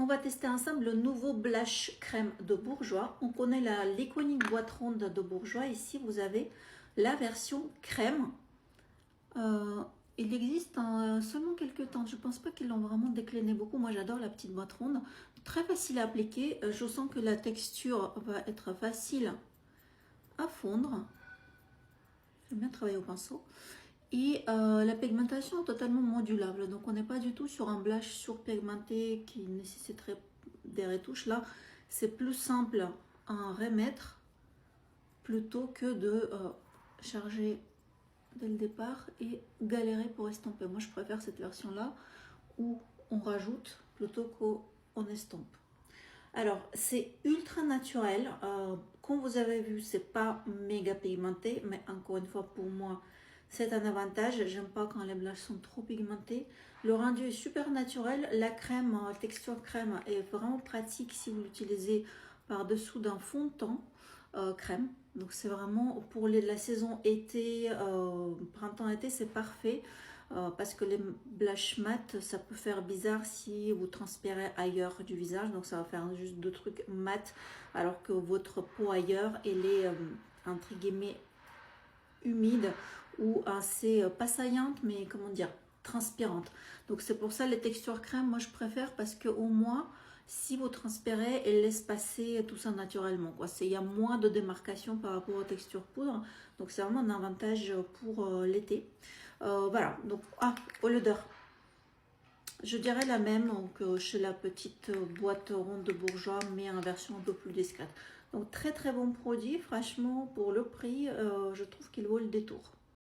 va tester ensemble le nouveau blush crème de Bourjois. On connaît l'iconique boîte ronde de Bourjois. Ici, vous avez la version crème. Il existe seulement quelques temps. Je ne pense pas qu'ils l'ont vraiment décliné beaucoup. Moi, j'adore la petite boîte ronde. Très facile à appliquer. Je sens que la texture va être facile à fondre. J'aime bien travailler au pinceau. Et la pigmentation est totalement modulable. Donc, on n'est pas du tout sur un blush surpigmenté qui nécessiterait des retouches. Là, c'est plus simple à remettre plutôt que de charger dès le départ et galérer pour estomper. Moi, je préfère cette version-là où on rajoute plutôt qu'on estompe. Alors, c'est ultra naturel. Comme vous avez vu, c'est pas méga pigmenté, mais encore une fois, pour moi, c'est un avantage. J'aime pas quand les blushs sont trop pigmentés. Le rendu est super naturel. La crème, la texture crème est vraiment pratique si vous l'utilisez par-dessous d'un fond de teint crème. Donc c'est vraiment pour la saison été, printemps-été, c'est parfait. Parce que les blush mat, ça peut faire bizarre si vous transpirez ailleurs du visage. Donc ça va faire juste deux trucs mat, alors que votre peau ailleurs, elle est entre guillemets humide ou assez, pas saillante, mais comment dire, transpirante. Donc c'est pour ça les textures crème, moi je préfère parce que au moins, si vous transpirez, elle laisse passer tout ça naturellement. Il y a moins de démarcation par rapport aux textures poudre. Donc c'est vraiment un avantage pour l'été. Voilà, donc pour l'odeur, je dirais la même que chez la petite boîte ronde de Bourjois, mais en version un peu plus discrète. Donc très très bon produit, franchement pour le prix, je trouve qu'il vaut le détour.